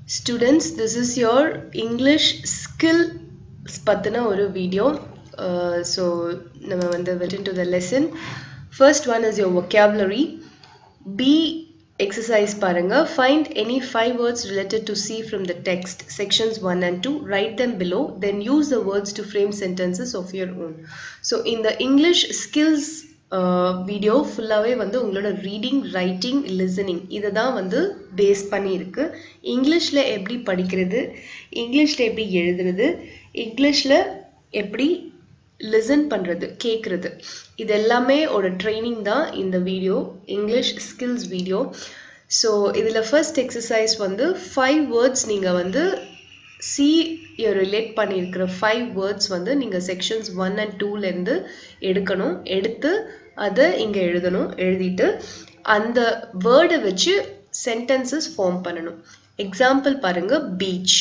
Students, this is your English skill pathana oru video. So nama went into the lesson. First one is your vocabulary. B exercise paranga. Find any 5 words related to C from the text. Sections 1 and 2. Write them below. Then use the words to frame sentences of your own. So in the English skills video ஃபுல்லாகவே வந்து உங்களோட reading writing listening இதை தான் வந்து base பண்ணியிருக்கு. இங்கிலீஷில் எப்படி படிக்கிறது, இங்கிலீஷில் எப்படி எழுதுறது, இங்கிலீஷில் எப்படி லிசன் பண்ணுறது கேட்குறது, இது எல்லாமே ஒரு ட்ரைனிங் தான் இந்த video, English skills video. So இதில் ஃபர்ஸ்ட் எக்ஸசைஸ் வந்து 5 வேர்ட்ஸ் நீங்கள் வந்து சி ரிலேட் பண்ணியிருக்கிற 5 வேர்ட்ஸ் வந்து நீங்கள் செக்ஷன்ஸ் 1 and 2லேருந்து எடுக்கணும். எடுத்து அதை இங்கே எழுதணும். எழுதிட்டு அந்த வேர்டை வச்சு சென்டென்சஸ் ஃபார்ம் பண்ணணும். எக்ஸாம்பிள் பாருங்க, பீச்.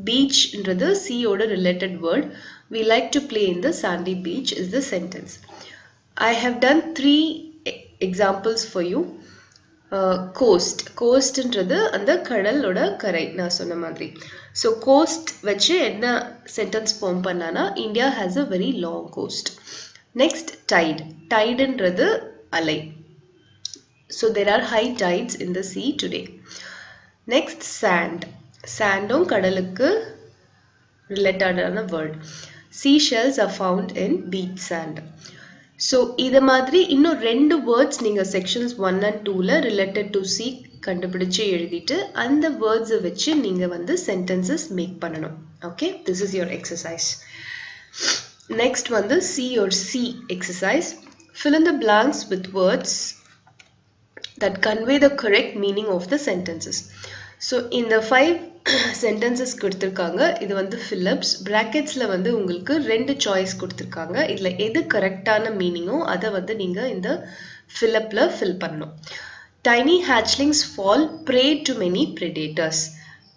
பீச்ன்றது சியோட related word. We like to play in the sandy beach is the sentence. I have done 3 examples for you. Cost. கோஸ்ட்ன்றது அந்த கடலோட கரை நான் சொன்ன மாதிரி. ஸோ கோஸ்ட் வச்சு என்ன சென்டென்ஸ் ஃபார்ம் பண்ணானா, India has a very long coast. Next tide. டைடுன்றது அலை. So there are high tides in the sea today. Next sand. சாண்டும் கடலுக்கு ரிலேட்டடான word. Sea shells are found in beach sand. So இது மாதிரி இன்னும் 2 வேர்ட்ஸ் நீங்கள் செக்ஷன்ஸ் 1 and 2ல ரிலேட்டட் டு சி கண்டுபிடிச்சு எழுதிட்டு அந்த வேர்ட்ஸை வச்சு நீங்கள் வந்து சென்டென்சஸ் மேக் பண்ணணும். Okay, this is your exercise. Next வந்து C or C exercise. Fill in the blanks with words that convey the correct meaning of the sentences. So இந்த 5 சென்டென்சஸ் கொடுத்துருக்காங்க. இது வந்து ஃபில்லப்ஸ். ப்ராக்கெட்ஸில் வந்து உங்களுக்கு 2 சாய்ஸ் கொடுத்துருக்காங்க. இதில் எது கரெக்டான மீனிங்கோ அதை வந்து நீங்கள் இந்த ஃபில்லப்பில் ஃபில் பண்ணணும். Tiny hatchlings fall prey to many predators.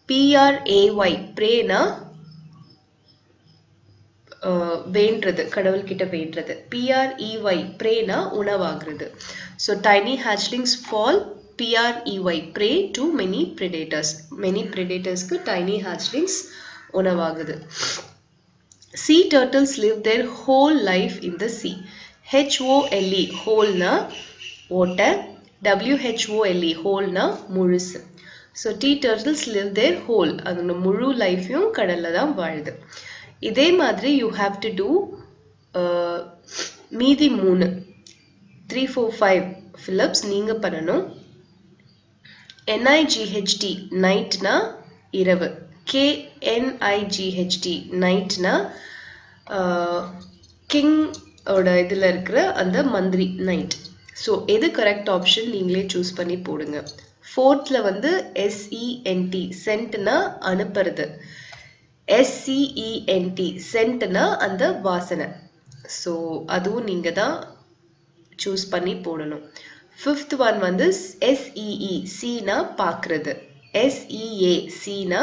PRAY. ப்ரேனா வேண்டது, கடவுள்கிட்ட வேண்டது. PREY. ப்ரேனா உணவாகிறது. So tiny hatchlings fall PREY. Prey to many predators. Many predators க்கு tiny hatchlings உணவாகுது. Sea turtles live their whole life in the sea. HOLE. whole na ஓட்டை. WHOLE. whole na முழுசு. So sea turtles live their whole. அதோட முழு லைஃபையும் கடல்ல தான் வாழுது. இதே மாதிரி you have to do மீதி 3 3 4 5 ஃபில்லப்ஸ் நீங்க பண்ணணும். NIGHT நைட்னா இரவு. KNIGHT நைட்னா கிங் ஓட இதில் இருக்கிற அந்த மந்திரி நைட். ஸோ எது கரெக்ட் ஆப்ஷன் நீங்களே சூஸ் பண்ணி போடுங்க. 4th வந்து SENT சென்ட்னா அனுப்புறது. SCENT சென்ட்னா அந்த வாசனை. ஸோ அதுவும் நீங்கள் தான் சூஸ் பண்ணி போடணும். 5th one வந்து SEE சீனா பார்க்கறது. SEA சீனா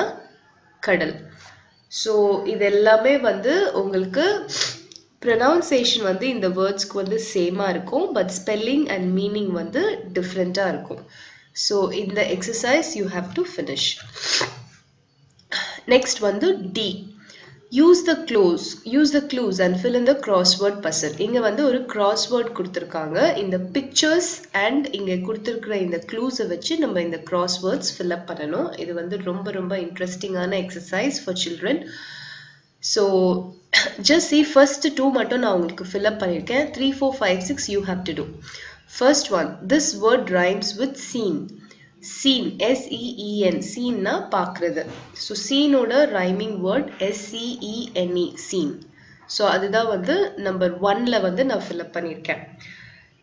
கடல். ஸோ இது எல்லாமே வந்து உங்களுக்கு ப்ரொனவுன்சேஷன் வந்து இந்த வேர்ட்ஸ்க்கு வந்து சேமாக இருக்கும், பட் ஸ்பெல்லிங் அண்ட் மீனிங் வந்து டிஃப்ரெண்ட்டாக இருக்கும். ஸோ இந்த exercise you have to finish. Next வந்து D. Use the clues and fill in the crossword puzzle. இங்கே வந்து ஒரு crossword கொடுத்துருக்காங்க. இந்த பிக்சர்ஸ் அண்ட் இங்கே கொடுத்துருக்குற இந்த க்ளூஸை வச்சு நம்ம இந்த crosswords fill up பண்ணணும். இது வந்து ரொம்ப ரொம்ப இன்ட்ரெஸ்டிங்கான exercise for children. So just see first 2 மட்டும் நான் உங்களுக்கு fill up பண்ணியிருக்கேன். 3 4 5 6 you have to do. First one, this word rhymes with seen. Seen. SEEN. சீன்னா பார்க்கறது. ஸோ சீனோட rhyming word SCENE. Scene. So அதுதான் வந்து நம்பர் 1ல வந்து நான் ஃபில்அப் பண்ணியிருக்கேன்.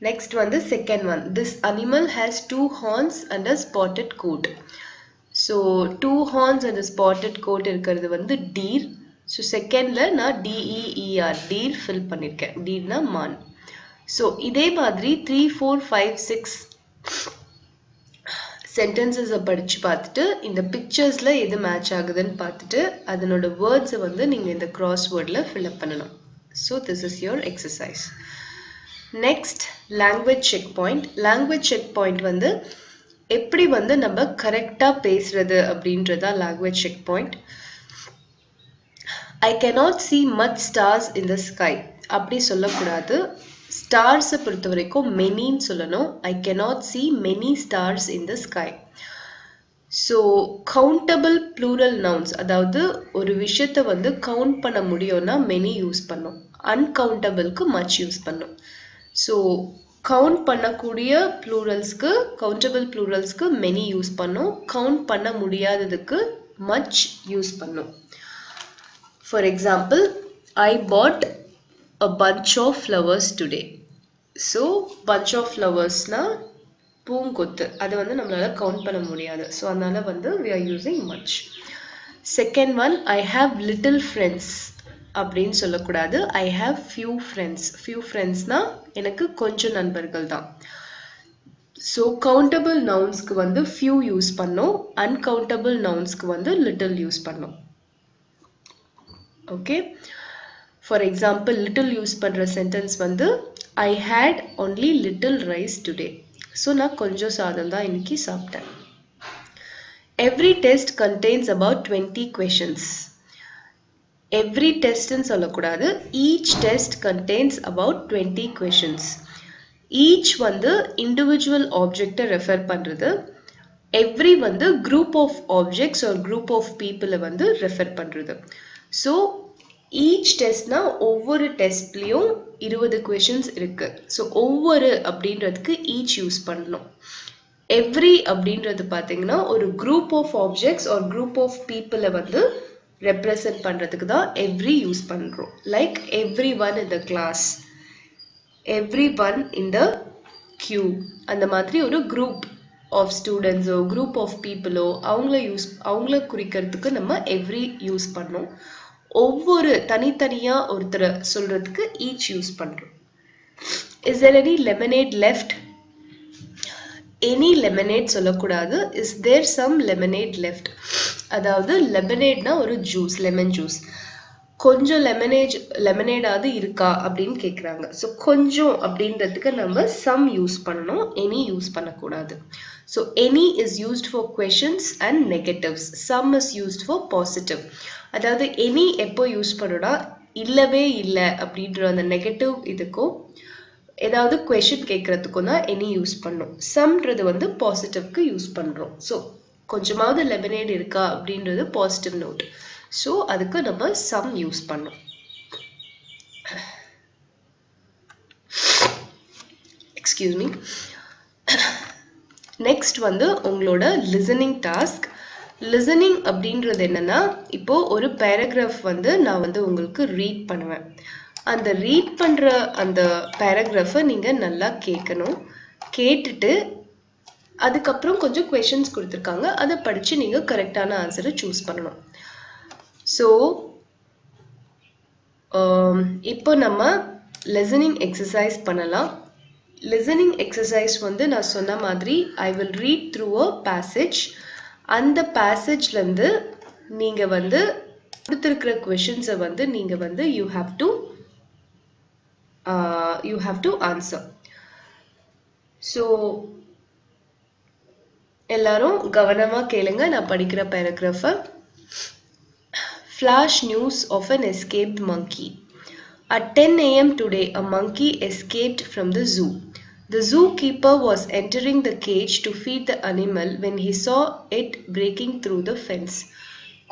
நெக்ஸ்ட் வந்து second one, this animal has 2 horns and a spotted coat. So 2 horns and a spotted coat இருக்கிறது வந்து டீர். ஸோ செகண்டில் நான் DEER டீர் ஃபில் பண்ணியிருக்கேன். டீர்னா மான். ஸோ இதே மாதிரி 3 4 5 6 சென்டென்சஸை படித்து பார்த்துட்டு இந்த பிக்சர்ஸில் எது மேட்ச் ஆகுதுன்னு பார்த்துட்டு அதனோட வேர்ட்ஸை வந்து நீங்கள் இந்த crosswordல ஃபில்அப் பண்ணணும். So this is your exercise. Next language check point. Language check point வந்து எப்படி வந்து நம்ம கரெக்டா பேசுறது அப்படின்றதா language check point. I cannot see much stars in the sky. அப்படி சொல்லக்கூடாது. ஸ்டார்ஸை பொறுத்த வரைக்கும் மெனின்னு சொல்லணும். I cannot see many stars in the sky. So countable plural nouns, அதாவது ஒரு விஷயத்தை வந்து கவுண்ட் பண்ண முடியும்னா மெனி யூஸ் பண்ணும். அன்கவுண்டபிள்க்கு மச் யூஸ் பண்ணும். ஸோ கவுண்ட் பண்ணக்கூடிய ப்ளூரல்ஸ்க்கு, கவுண்டபிள் ப்ளூரல்ஸ்க்கு மெனி யூஸ் பண்ணும். கவுண்ட் பண்ண முடியாததுக்கு மச் யூஸ் பண்ணும். For example, I bought a bunch of flowers today. So bunch of flowers na பூங்கொத்து, அது வந்து நம்மளால கவுண்ட் பண்ண முடியாது. ஸோ அதனால வந்து we are using much. Second one, I have little friends அப்படின்னு சொல்லக்கூடாது. I have few friends. Few friendsனா எனக்கு கொஞ்சம் நண்பர்கள் தான். ஸோ கவுண்டபிள் நவுன்ஸ்க்கு வந்து few யூஸ் பண்ணோம். அன்கவுண்டபிள் நவுன்ஸ்க்கு வந்து little யூஸ் பண்ணோம். Okay, for example little use பண்ணுற சென்டென்ஸ் வந்து I had only little rice today. So நான் கொஞ்சம் சாதம் தான் இன்னைக்கு சாப்பிட்டேன். Every test contains about 20 questions. Every test ன்னு சொல்லக்கூடாது. Each test contains about 20 questions. Each வந்து individual object ரெஃபர் பண்ணுறது. Every வந்து group of objects or group of people வந்து ரெஃபர் பண்ணுறது. ஸோ ஈச் டெஸ்ட்னா ஒவ்வொரு டெஸ்ட்லேயும் 20 கொஷின்ஸ் இருக்கு. ஸோ ஒவ்வொரு அப்படின்றதுக்கு ஈச் யூஸ் பண்ணணும். எவ்ரி அப்படின்றது பார்த்தீங்கன்னா ஒரு group of objects or group of பீப்புளை வந்து ரெப்ரசன்ட் பண்ணுறதுக்கு தான் எவ்ரி யூஸ் பண்ணுறோம். Like every one in the class, every one in the queue, அந்த மாதிரி ஒரு குரூப் ஆஃப் ஸ்டூடெண்ட்ஸோ குரூப் ஆஃப் பீப்புளோ அவங்கள குறிக்கிறதுக்கு நம்ம எவ்ரி யூஸ் பண்ணோம். ஒவ்வொரு தனித்தனியா ஒருத்தரை சொல்றதுக்கு ஈச் யூஸ் பண்றோம். Is there any lemonade left? Any lemonade சொல்லக்கூடாது. Is there some lemonade left? அதாவது லெமனேட்னா ஒரு ஜூஸ், லெமன் ஜூஸ். கொஞ்சம் லெமனேடாவது இருக்கா அப்படின்னு கேட்குறாங்க. ஸோ கொஞ்சம் அப்படின்றதுக்கு நம்ம சம் யூஸ் பண்ணணும், எனி யூஸ் பண்ணக்கூடாது. So any is used for questions and negatives. Some is used for positive. அதாவது எனி எப்போ யூஸ் பண்ணோம்னா இல்லவே இல்லை அப்படின்ற அந்த நெகட்டிவ் இதுக்கும் ஏதாவது கொஷின் கேட்கறதுக்கும் தான் எனி யூஸ் பண்ணோம். சம்ன்றது வந்து பாசிட்டிவ்க்கு யூஸ் பண்ணுறோம். ஸோ கொஞ்சமாவது லெமனேட் இருக்கா அப்படின்றது பாசிட்டிவ் நோட். ஸோ அதுக்கு நம்ம சம் யூஸ் பண்ணோம். Excuse me. நெக்ஸ்ட் வந்து உங்களோட லிசனிங் டாஸ்க். லிசனிங் அப்படின்றது என்னன்னா, இப்போ ஒரு பேராகிராஃப் வந்து நான் வந்து உங்களுக்கு ரீட் பண்ணுவேன். அந்த ரீட் பண்ற அந்த பேராகிராஃபை நீங்க நல்லா கேட்கணும். கேட்டுட்டு அதுக்கப்புறம் கொஞ்சம் கொஷின்ஸ் கொடுத்துருக்காங்க, அதை படிச்சு நீங்க கரெக்டான ஆன்சரை சூஸ் பண்ணணும். ஸோ இப்போ நம்ம லிசனிங் எக்ஸசைஸ் பண்ணலாம். லிசனிங் எக்ஸசைஸ் வந்து நான் சொன்ன மாதிரி I will read through a passage. அந்த பேசேஜ்லேருந்து நீங்கள் வந்து கொடுத்துருக்கிற கொஷின்ஸை வந்து நீங்கள் வந்து you have to answer. So எல்லாரும் கவனமாக கேளுங்க, நான் படிக்கிற பேராகிராஃபை. Flash news of an escaped monkey. At 10 a.m. today, a monkey escaped from the zoo. The zookeeper was entering the cage to feed the animal when he saw it breaking through the fence.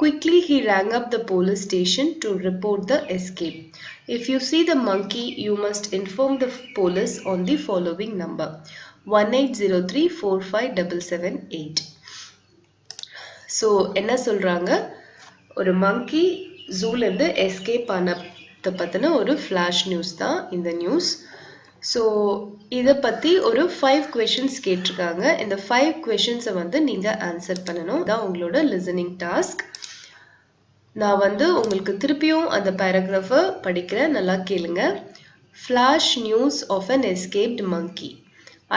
Quickly, he rang up the police station to report the escape. If you see the monkey, you must inform the police on the following number: 1803457778. So, என்ன சொல்றாங்க? ஒரு மங்கி ஜூலேருந்து escape ஆனதை பற்றின ஒரு flash news தான் இந்த news. So இதை பற்றி ஒரு 5 கொஷின்ஸ் கேட்டிருக்காங்க. இந்த 5 கொஷின்ஸை வந்து நீங்கள் ஆன்சர் பண்ணணும். தான் உங்களோட லிசனிங் டாஸ்க். நான் வந்து உங்களுக்கு திருப்பியும் அந்த பேராகிராஃபை படிக்கிறேன், நல்லா கேளுங்க. Flash news of an escaped monkey.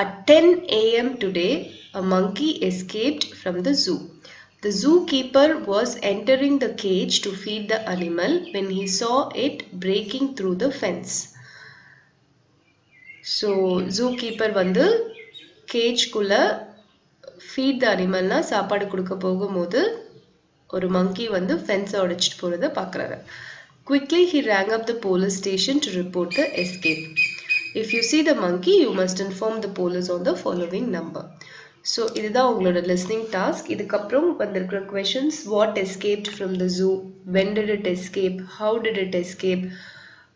At 10 a.m. today, a monkey escaped from the zoo. The zookeeper was entering the cage to feed the animal when he saw it breaking through the fence. So zookeeper வந்து கேஜ்குள்ள feet த அனிமல்னா சாப்பாடு கொடுக்க போகும்போது ஒரு monkey வந்து fence உடைச்சிட்டு போறத பார்க்கறாரு. Quickly he rang up the police station to report the escape. If you see the monkey, you must inform the police on the following number. So இதுதான் உங்களோட listening task. இதுக்கப்புறம் வந்திருக்கிற questions: what escaped from the zoo, when did it escape, how did it escape,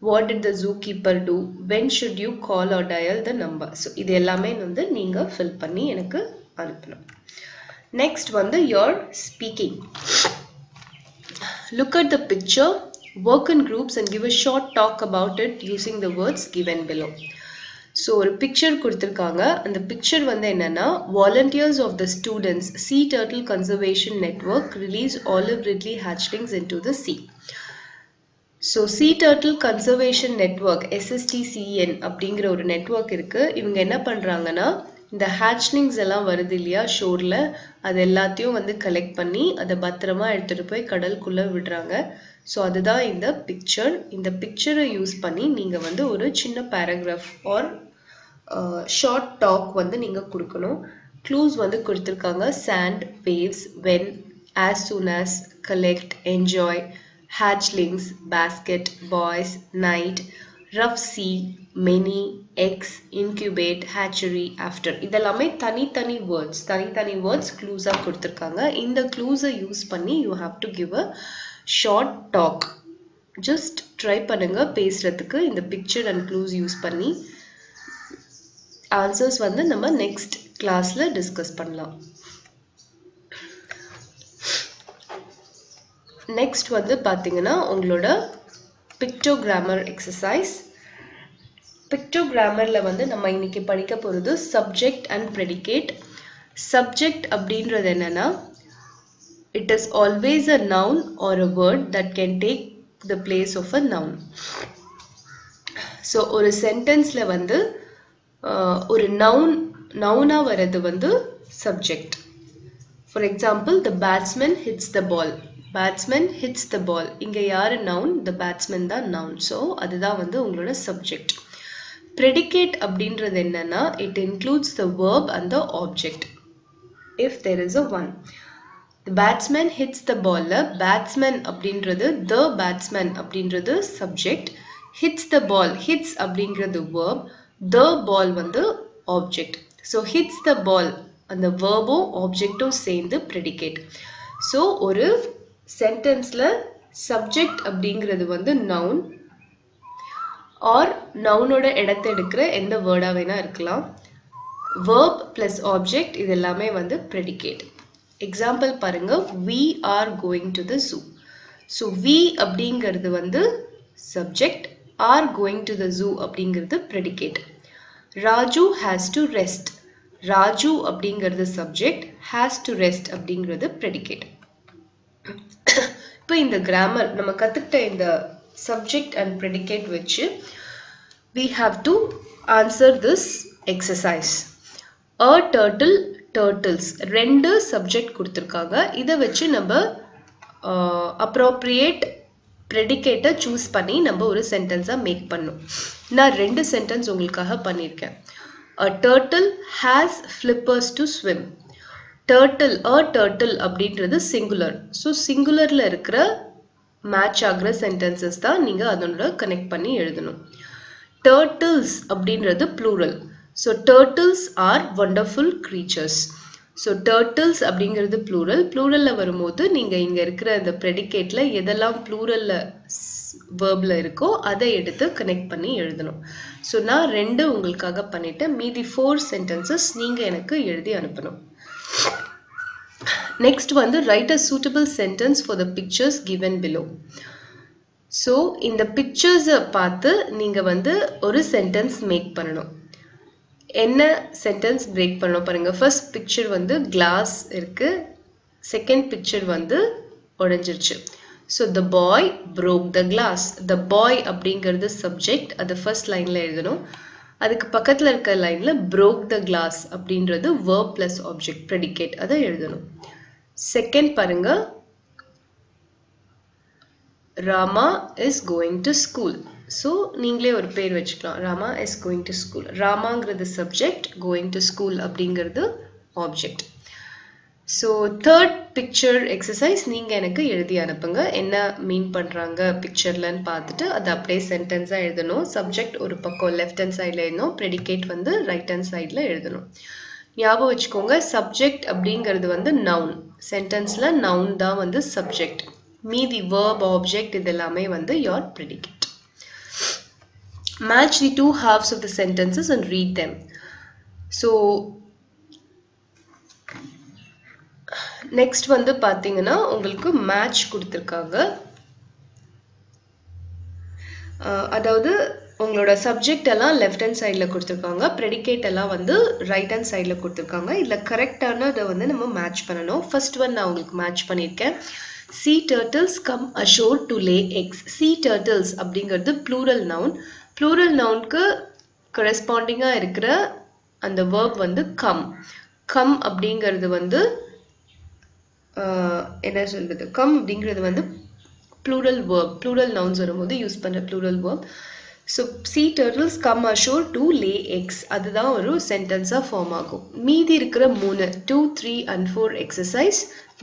what did the zookeeper do, when should you call or dial the number. So இது எல்லாமே வந்து நீங்க fill பண்ணி எனக்கு அனுப்பணும். Next வந்து your speaking. Look at the picture, work in groups and give a short talk about it using the words given below. So ஒரு picture கொடுத்திருக்காங்க. அந்த picture வந்து என்னன்னா, volunteers of the students Sea Turtle Conservation Network release olive ridley hatchlings into the sea. So Sea Turtle Conservation Network SSTCN அப்படிங்கிற ஒரு network இருக்கு. இவங்க என்ன பண்றாங்கன்னா, இந்த hatchlings எல்லாம் வருது இல்லையா ஷோர்ல, அது எல்லாத்தையும் வந்து கலெக்ட் பண்ணி அதை பத்திரமா எடுத்துட்டு போய் கடலுக்குள்ள விடுறாங்க. ஸோ அதுதான் இந்த பிக்சர். இந்த பிக்சரை யூஸ் பண்ணி நீங்க வந்து ஒரு சின்ன பேராகிராஃப் ஆர் ஷார்ட் டாக் வந்து நீங்க கொடுக்கணும். க்ளூஸ் வந்து கொடுத்துருக்காங்க: sand, waves, when, as soon as, collect, enjoy, hatchlings, basket, boys, night, rough sea, many, eggs, incubate, hatchery, after. இதெல்லாமே தனித்தனி வேர்ட்ஸ் க்ளூஸா கொடுத்துருக்காங்க. இந்த க்ளூஸை யூஸ் பண்ணி you have to give a short talk. just try பண்ணுங்க பேசுறதுக்கு இந்த picture and clues யூஸ் பண்ணி. Answers வந்து நம்ம நெக்ஸ்ட் கிளாஸ்ல டிஸ்கஸ் பண்ணலாம். நெக்ஸ்ட் வந்து பாத்தீங்கன்னா உங்களோட பிக்டோகிராமர் எக்ஸசைஸ். பிக்டோகிராமர்ல வந்து நம்ம இன்னைக்கு படிக்க போறது சப்ஜெக்ட் அண்ட் ப்ரெடிகேட். சப்ஜெக்ட் அப்படின்றது என்னன்னா, it is always a noun or a word that can take the place of a noun. So ஒரு சென்டென்ஸ்ல வந்து ஒரு நவுனா வரது வந்து subject. For example, the batsman hits the ball. batsman hits the ball. இங்க யாரு noun? the batsman தான் noun. So அதுதான் வந்து உங்களோட சப்ஜெக்ட். predicate அப்படின்றது என்னன்னா, it includes the verb and the object if there is a one. the batsman hits the ball. batsman அப்படின்றது the batsman அப்படின்றது subject. hits the ball, hits அப்படின்றது verb. the ball வந்து object. so hits the ball அந்த verbம் objectம் சேர்ந்து predicate. so ஒரு sentenceல subject அப்படிங்கிறது வந்து noun or nounோட இடத்தை எடுக்கிற எந்த வேர்டா வேணா இருக்கலாம். verb plus object இது எல்லாமே வந்து predicate. எக்ஸாம்பிள் பாருங்க, we are going to the zoo. so we அப்படிங்கிறது வந்து subject, are going to the zoo அப்படிங்கிறது predicate. Raju has to rest. Raju அப்படிங்கிறது subject, has to rest அப்படிங்கிறது predicate. இப்போ இந்த கிராமர் நம்ம கத்துக்கிட்ட இந்த subject and predicate வச்சு we have to answer this exercise. A turtle, turtles ரெண்டு சப்ஜெக்ட் கொடுத்துருக்காங்க. இதை வச்சு நம்ம appropriate predicate சூஸ் பண்ணி நம்ம ஒரு சென்டென்ஸா மேக் பண்ணோம். நான் ரெண்டு சென்டென்ஸ் உங்களுக்காக பண்ணியிருக்கேன். A turtle has flippers to swim. turtle, a turtle அப்படின்றது சிங்குலர். ஸோ சிங்குலர்ல இருக்கிற மேட்ச் ஆகிற சென்டென்சஸ் தான் நீங்க அதனோட கனெக்ட் பண்ணி எழுதணும். turtles அப்படின்றது plural. so turtles are wonderful creatures. so turtles அப்படிங்கிறது pluralல வரும்போது நீங்க இங்க இருக்கிற அந்த predicateல எதெல்லாம் pluralல verbல இருக்கோ அதை எடுத்து கனெக்ட் பண்ணி எழுதணும். so நான் ரெண்டு உங்களுக்காக பண்ணிட்டேன். மீதி 4 sentences நீங்க எனக்கு எழுதி அனுப்பணும். நெக்ஸ்ட் வந்து write a suitable sentence for the pictures given below. so இந்த pictures பார்த்து நீங்க வந்து ஒரு sentence மேக் பண்ணணும். என்ன சென்டென்ஸ் பிரேக் பண்ணணும் பாருங்க. ஃபர்ஸ்ட் பிக்சர் வந்து கிளாஸ் இருக்கு, செகண்ட் பிக்சர் வந்து உடைஞ்சிருச்சு. So the boy broke the glass. the boy அப்படிங்கிறது சப்ஜெக்ட், அது ஃபர்ஸ்ட் லைன்ல எழுதணும். அதுக்கு பக்கத்துல இருக்க லைன்ல broke the glass அப்படின்றது verb plus object predicate, அதை எழுதணும். செகண்ட் பாருங்க, Rama is going to school. So நீங்களே ஒரு பேர் வச்சுக்கலாம், Rama is going to school. ராமாங்கிறது சப்ஜெக்ட், கோயிங் டு ஸ்கூல் அப்படிங்கிறது object. So third picture exercise நீங்க எனக்கு எழுதி அனுப்புங்க என்ன மீன் பண்றாங்க பிக்சர்லன்னு பார்த்துட்டு அது அப்படியே சென்டென்ஸா எழுதணும் சப்ஜெக்ட் ஒரு பக்கம் லெஃப்ட் ஹேண்ட் சைடுல எழுதணும் ப்ரெடிகேட் வந்து ரைட் ஹேண்ட் சைடுல எழுதணும் ஞாபகம் வச்சுக்கோங்க சப்ஜெக்ட் அப்படிங்கிறது வந்து நவுன் சென்டென்ஸ்ல நவுன் தான் வந்து சப்ஜெக்ட் மீதி verb object இது எல்லாமே வந்து your predicate match the two halves of the sentences and read them so next வந்து பாத்தீங்கன்னா உங்களுக்கு மேட்ச் கொடுத்திருக்காங்க அதாவது உங்களோட சப்ஜெக்ட் எல்லாம் லெஃப்ட் ஹேண்ட் சைடுல கொடுத்திருக்காங்க ப்ரெடிகேட் எல்லாம் வந்து ரைட் ஹேண்ட் சைடுல கொடுத்திருக்காங்க இதுல கரெக்டானதை வந்து நம்ம மேட்ச் பண்ணணும் ஃபர்ஸ்ட் ஒன் நான் உங்களுக்கு மேட்ச் பண்ணிருக்கேன் sea turtles come ashore to lay eggs sea turtles அப்படிங்கிறது plural nounக்கு corresponding-ஆ இருக்கிற அந்த verb வந்து come அப்படிங்கிறது வந்து என்ன சொல்றது come அப்படிங்கிறது வந்து plural nouns வரும்போது யூஸ் பண்ற plural verb so sea turtles come ashore to lay eggs அதுதான் ஒரு சென்டென்ஸா ஃபார்ம் ஆகும் மீதி இருக்கிற 3 2 3 and 4 எக்ஸசைஸ்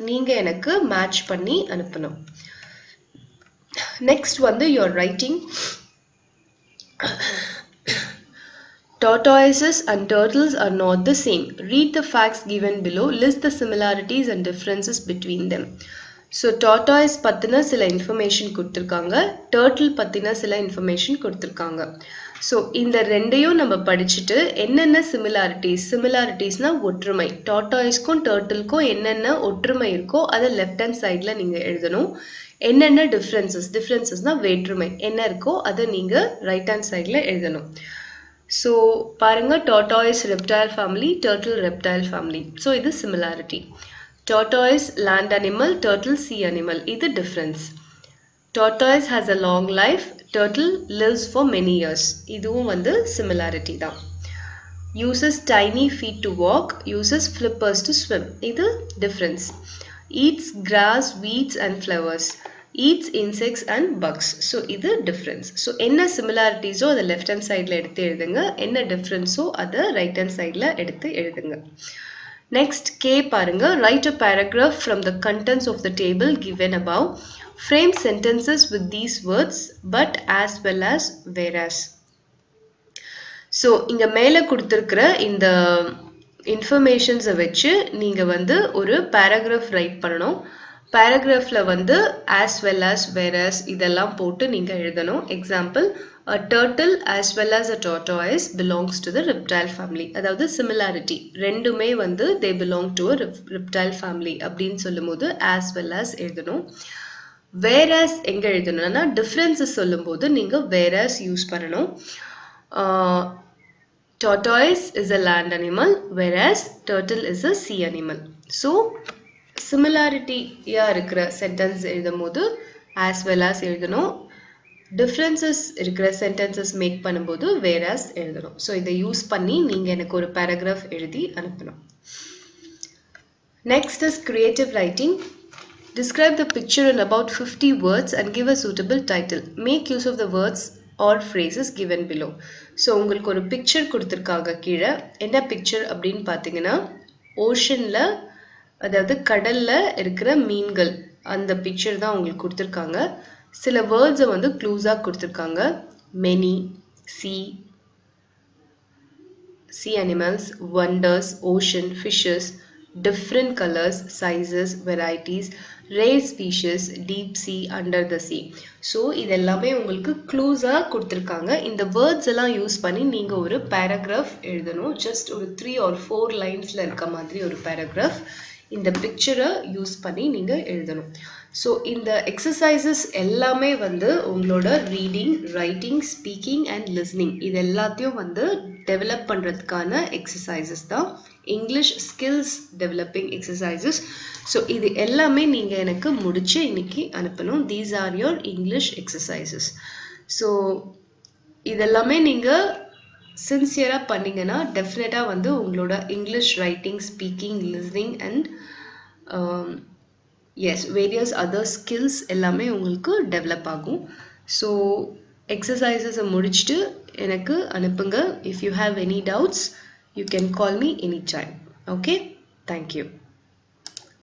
நீங்க எனக்கு மேட்ச் பண்ணி அனுப்பணும் நெக்ஸ்ட் வந்து your writing Tortoises and turtles are not the same. Read the facts given below. List the similarities and differences between them. So, tortoise பத்தின சில இன்ஃபர்மேஷன் கொடுத்திருக்காங்க. Turtle பத்தின சில இன்ஃபர்மேஷன் கொடுத்திருக்காங்க. So, இந்த ரெண்டையும் நம்ம படிச்சுட்டு என்னென்ன சிமிலாரிட்டிஸ்னா ஒற்றுமை. Tortoiseக்கும் turtleக்கும் என்னென்ன ஒற்றுமை இருக்கோ அதை லெஃப்ட் ஹேண்ட் சைடுல நீங்க எழுதணும். என்னென்ன டிஃபரன்சஸ்னா வேற்றுமை என்ன இருக்கோ அதை நீங்க ரைட் ஹேண்ட் சைடுல எழுதணும். So, பாருங்க tortoise reptile family, turtle reptile family. So, இது similarity. Tortoise land animal, turtle sea animal. இது difference. Tortoise has a long life, turtle lives for many years. இதுவும் வந்து similarity தான். Uses tiny feet to walk, uses flippers to swim. இது difference. Eats grass, weeds and flowers. Eats insects and bugs. So, இது difference. So, என்ன similarities அதை left hand sideல எடுத்து எழுதுங்க. என்ன difference அதை right hand sideல எடுத்து எழுதுங்க. Next, K பாருங்க. Write a paragraph from the contents of the table given above. Frame sentences with these words, but as well as whereas. So, இங்க மேல கொடுத்திருக்கிற இந்த informations வச்சு நீங்க வந்து ஒரு paragraph write பண்ணணும். Paragraphல வந்து as well as whereas இதெல்லாம் போட்டு நீங்க எழுதணும் example a turtle as well as a tortoise belongs to the reptile family அதாவது similarity ரெண்டுமே வந்து they belong to a reptile family அப்படின்னு சொல்லும்போது as well as எழுதணும் whereas எங்க எழுதணும்னா differences சொல்லும்போது நீங்க whereas யூஸ் பண்ணணும் tortoise is a land animal whereas turtle is a sea animal so similarity-யா இருக்கிற sentence எழுதும்போது as well as எழுதணும் differences இருக்கிற sentences make பண்ணும்போது whereas எழுதணும் so இதை யூஸ் பண்ணி நீங்க எனக்கு ஒரு paragraph எழுதி அனுப்பணும் next is creative writing describe the picture in about 50 words and give a suitable title make use of the words or phrases given below so உங்களுக்கு ஒரு picture கொடுத்திருக்காங்க கீழே என்ன picture அப்படின்னு பார்த்தீங்கன்னா oceanல அதாவது கடல்ல இருக்கிற மீன்கள் அந்த பிக்சர் தான் உங்களுக்கு கொடுத்திருக்காங்க சில வேர்ட்ஸ் வந்து க்ளூஸா கொடுத்திருக்காங்க many sea animals wonders ocean fishes different colors sizes varieties rare species deep sea under the sea so இதெல்லாமே உங்களுக்கு க்ளூஸா கொடுத்திருக்காங்க இந்த வேர்ட்ஸ் எல்லாம் யூஸ் பண்ணி நீங்க ஒரு paragraph எழுதணும் just ஒரு 3 or 4 லைன்ஸ்ல இருக்க மாதிரி ஒரு paragraph இந்த பிக்சரை யூஸ் பண்ணி நீங்க எழுதணும் ஸோ இந்த எக்ஸசைசஸ் எல்லாமே வந்து உங்களோட reading writing speaking and listening இது எல்லாத்தையும் வந்து டெவலப் பண்ணுறதுக்கான எக்ஸசைசஸ் தான் English skills developing exercises so இது எல்லாமே நீங்கள் எனக்கு முடிச்சு இன்னைக்கு அனுப்பணும் these are your English exercises so இதெல்லாமே நீங்கள் சின்சியராக பண்ணிங்கன்னா டெஃபினட்டாக வந்து உங்களோட English writing speaking listening and as various other skills எல்லாமே உங்களுக்கு டெவலப் ஆகும் ஸோ எக்ஸசைசஸை முடிச்சுட்டு எனக்கு அனுப்புங்க if you have any doubts you can call me any time okay thank you